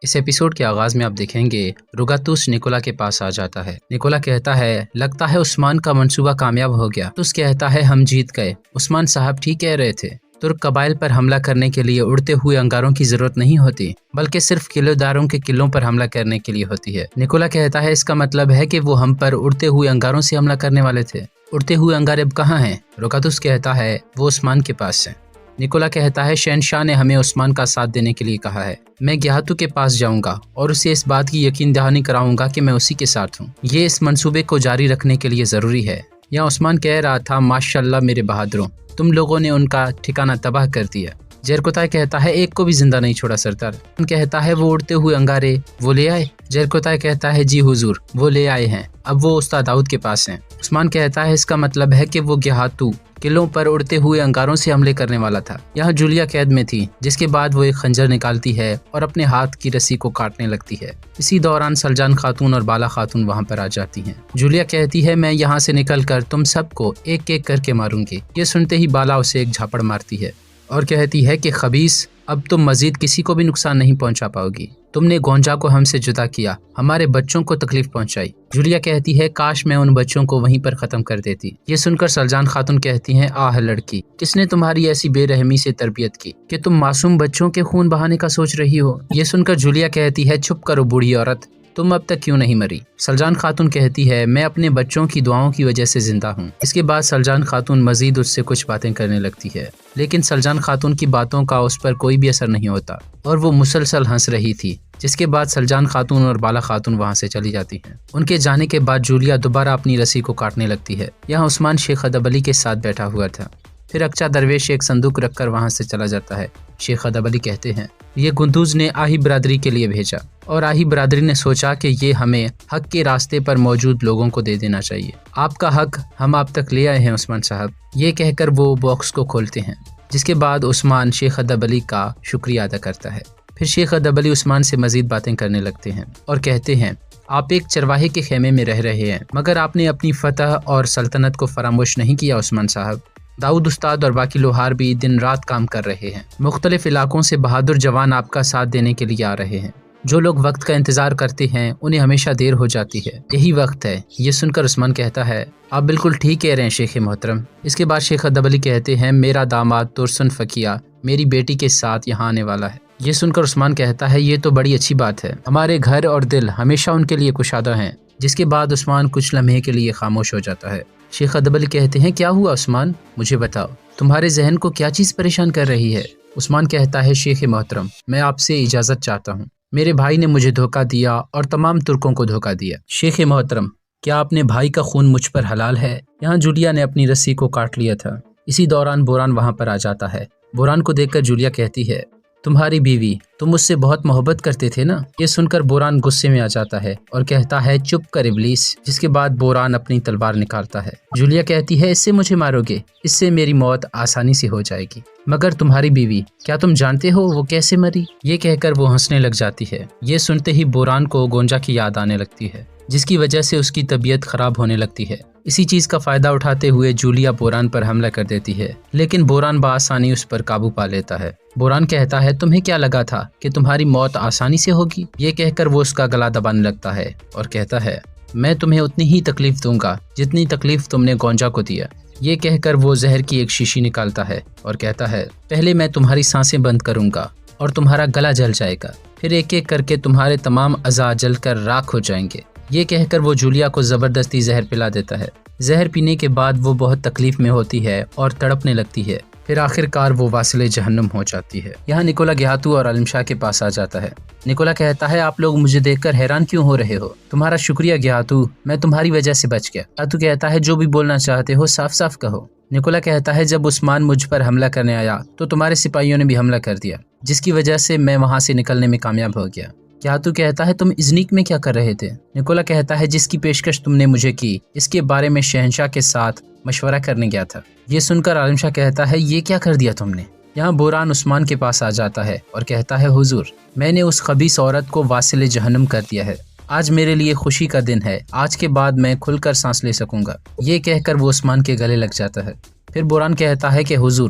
اس episode کے آغاز میں آپ دیکھیں گے روگاتوس نکولا کے پاس آ جاتا ہے۔ نکولا کہتا ہے لگتا ہے عثمان کا منصوبہ کامیاب ہو گیا۔ توس کہتا ہے ہم جیت گئے، عثمان صاحب ٹھیک کہہ رہے تھے، ترک قبائل پر حملہ کرنے کے لیے اڑتے ہوئے انگاروں کی ضرورت نہیں ہوتی بلکہ صرف قلعے داروں کے قلعوں پر حملہ کرنے کے لیے ہوتی ہے۔ نکولا کہتا ہے اس کا مطلب ہے کہ وہ ہم پر اڑتے ہوئے انگاروں سے حملہ کرنے والے تھے۔ اڑتے ہوئے انگار اب کہاں ہیں؟ روگاتوس کہتا ہے وہ عثمان کے پاس ہیں۔ نکولا کہتا ہے شہنشاہ نے ہمیں عثمان کا ساتھ دینے کے لیے کہا ہے، میں گیہاتو کے پاس جاؤں گا اور اسے اس بات کی یقین دہانی کراؤں گا کہ میں اسی کے ساتھ ہوں۔ یہ اس منصوبے کو جاری رکھنے کے لیے ضروری ہے۔ یہاں عثمان کہہ رہا تھا ماشاءاللہ میرے بہادروں، تم لوگوں نے ان کا ٹھکانہ تباہ کر دیا۔ جیرکوتائے کہتا ہے ایک کو بھی زندہ نہیں چھوڑا سردار۔ کہتا ہے وہ اڑتے ہوئے انگارے وہ لے آئے؟ جیرکوتائے کہتا ہے جی حضور وہ لے آئے ہیں، اب وہ استاد داؤد کے پاس ہیں۔ عثمان کہتا ہے اس کا مطلب ہے کہ وہ گیہاتو قلعوں پر اڑتے ہوئے انگاروں سے حملے کرنے والا تھا۔ یہاں جولیا قید میں تھی، جس کے بعد وہ ایک خنجر نکالتی ہے اور اپنے ہاتھ کی رسی کو کاٹنے لگتی ہے۔ اسی دوران سلجان خاتون اور بالا خاتون وہاں پر آ جاتی ہیں۔ جولیا کہتی ہے میں یہاں سے نکل کر تم سب کو ایک ایک کر کے ماروں گی۔ یہ سنتے ہی بالا اسے ایک جھاپڑ مارتی ہے اور کہتی ہے کہ خبیث، اب تم مزید کسی کو بھی نقصان نہیں پہنچا پاؤ گی۔ تم نے گونجا کو ہم سے جدا کیا، ہمارے بچوں کو تکلیف پہنچائی۔ جولیا کہتی ہے کاش میں ان بچوں کو وہیں پر ختم کر دیتی۔ یہ سن کر سلجان خاتون کہتی ہیں آہ لڑکی، کس نے تمہاری ایسی بے رحمی سے تربیت کی کہ تم معصوم بچوں کے خون بہانے کا سوچ رہی ہو؟ یہ سن کر جولیا کہتی ہے چپ کرو بوڑھی عورت، تم اب تک کیوں نہیں مری؟ سلجان خاتون کہتی ہے میں اپنے بچوں کی دعاؤں کی وجہ سے زندہ ہوں۔ اس کے بعد سلجان خاتون مزید اس سے کچھ باتیں کرنے لگتی ہے، لیکن سلجان خاتون کی باتوں کا اس پر کوئی بھی اثر نہیں ہوتا اور وہ مسلسل ہنس رہی تھی۔ جس کے بعد سلجان خاتون اور بالا خاتون وہاں سے چلی جاتی ہیں۔ ان کے جانے کے بعد جولیا دوبارہ اپنی رسی کو کاٹنے لگتی ہے۔ یہاں عثمان شیخ ادب علی کے ساتھ بیٹھا ہوا تھا۔ پھر اکچا درویش ایک صندوق رکھ کر وہاں سے چلا جاتا ہے۔ شیخ ادب علی کہتے ہیں یہ گندوز نے آہی برادری کے لیے بھیجا اور آہی برادری نے سوچا کہ یہ ہمیں حق کے راستے پر موجود لوگوں کو دے دینا چاہیے۔ آپ کا حق ہم آپ تک لے آئے ہیں عثمان صاحب۔ یہ کہہ کر وہ باکس کو کھولتے ہیں، جس کے بعد عثمان شیخ ادب علی کا شکریہ ادا کرتا ہے۔ پھر شیخ ادب علی عثمان سے مزید باتیں کرنے لگتے ہیں اور کہتے ہیں آپ ایک چرواہے کے خیمے میں رہ رہے ہیں، مگر آپ نے اپنی فتح اور سلطنت کو فراموش نہیں کیا عثمان صاحب۔ داؤد استاد اور باقی لوہار بھی دن رات کام کر رہے ہیں۔ مختلف علاقوں سے بہادر جوان آپ کا ساتھ دینے کے لیے آ رہے ہیں۔ جو لوگ وقت کا انتظار کرتے ہیں انہیں ہمیشہ دیر ہو جاتی ہے، یہی وقت ہے۔ یہ سن کر عثمان کہتا ہے آپ بالکل ٹھیک کہہ رہے ہیں شیخ محترم۔ اس کے بعد شیخ ادب علی کہتے ہیں میرا داماد ترسن فقیہ میری بیٹی کے ساتھ یہاں آنے والا ہے۔ یہ سن کر عثمان کہتا ہے یہ تو بڑی اچھی بات ہے، ہمارے گھر اور دل ہمیشہ ان کے لیے کشادہ ہیں۔ جس کے بعد عثمان کچھ لمحے کے لیے خاموش ہو جاتا ہے۔ شیخ ادب علی کہتے ہیں کیا ہوا عثمان، مجھے بتاؤ، تمہارے ذہن کو کیا چیز پریشان کر رہی ہے؟ عثمان کہتا ہے شیخ محترم میں آپ سے اجازت چاہتا ہوں، میرے بھائی نے مجھے دھوکہ دیا اور تمام ترکوں کو دھوکہ دیا۔ شیخ محترم کیا اپنے بھائی کا خون مجھ پر حلال ہے؟ یہاں جولیا نے اپنی رسی کو کاٹ لیا تھا۔ اسی دوران بوران وہاں پر آ جاتا ہے۔ بوران کو دیکھ کر جولیا کہتی ہے تمہاری بیوی، تم مجھ سے بہت محبت کرتے تھے نا؟ یہ سن کر بوران غصے میں آ جاتا ہے اور کہتا ہے چپ کر ابلیس۔ جس کے بعد بوران اپنی تلوار نکالتا ہے۔ جولیا کہتی ہے اس سے مجھے مارو گے؟ اس سے میری موت آسانی سے ہو جائے گی، مگر تمہاری بیوی، کیا تم جانتے ہو وہ کیسے مری؟ یہ کہہ کر وہ ہنسنے لگ جاتی ہے۔ یہ سنتے ہی بوران کو گونجا کی یاد آنے لگتی ہے، جس کی وجہ سے اس کی طبیعت خراب ہونے لگتی ہے۔ اسی چیز کا فائدہ اٹھاتے ہوئے جولیا بوران پر حملہ کر دیتی ہے، لیکن بوران بآسانی اس پر قابو پا لیتا ہے۔ بوران کہتا ہے تمہیں کیا لگا تھا کہ تمہاری موت آسانی سے ہوگی؟ یہ کہہ کر وہ اس کا گلا دبانے لگتا ہے اور کہتا ہے میں تمہیں اتنی ہی تکلیف دوں گا جتنی تکلیف تم نے گونجا کو دیا۔ یہ کہہ کر وہ زہر کی ایک شیشی نکالتا ہے اور کہتا ہے پہلے میں تمہاری سانسیں بند کروں گا اور تمہارا گلا جل جائے گا، پھر ایک ایک کر کے تمہارے تمام اعضاء جل کر راکھ ہو جائیں گے۔ یہ کہہ کر وہ جولیا کو زبردستی زہر پلا دیتا ہے۔ زہر پینے کے بعد وہ بہت تکلیف میں ہوتی ہے اور تڑپنے لگتی ہے۔ پھر آخر کار وہ واصل جہنم ہو جاتی ہے۔ یہاں نکولا گیہاتو اور عالم شاہ کے پاس آ جاتا ہے۔ نکولا کہتا ہے آپ لوگ مجھے دیکھ کر حیران کیوں ہو رہے ہو؟ تمہارا شکریہ گیہاتو، میں تمہاری وجہ سے بچ گیا۔ گیہاتو کہتا ہے جو بھی بولنا چاہتے ہو صاف صاف کہو۔ نکولا کہتا ہے جب عثمان مجھ پر حملہ کرنے آیا تو تمہارے سپاہیوں نے بھی حملہ کر دیا، جس کی وجہ سے میں وہاں سے نکلنے میں کامیاب ہو گیا۔ گیہاتو کہتا ہے تم ازنیک میں کیا کر رہے تھے؟ نکولا کہتا ہے جس کی پیشکش تم نے مجھے کی اس کے بارے میں شہنشاہ کے ساتھ مشورہ کرنے گیا تھا۔ یہ سن کر عالم شاہ کہتا ہے یہ کیا کر دیا تم نے؟ یہاں بوران عثمان کے پاس آ جاتا ہے اور کہتا ہے حضور میں نے اس خبیث عورت کو واصل جہنم کر دیا ہے، آج میرے لیے خوشی کا دن ہے، آج کے بعد میں کھل کر سانس لے سکوں گا۔ یہ کہہ کر وہ عثمان کے گلے لگ جاتا ہے۔ پھر بوران کہتا ہے کہ حضور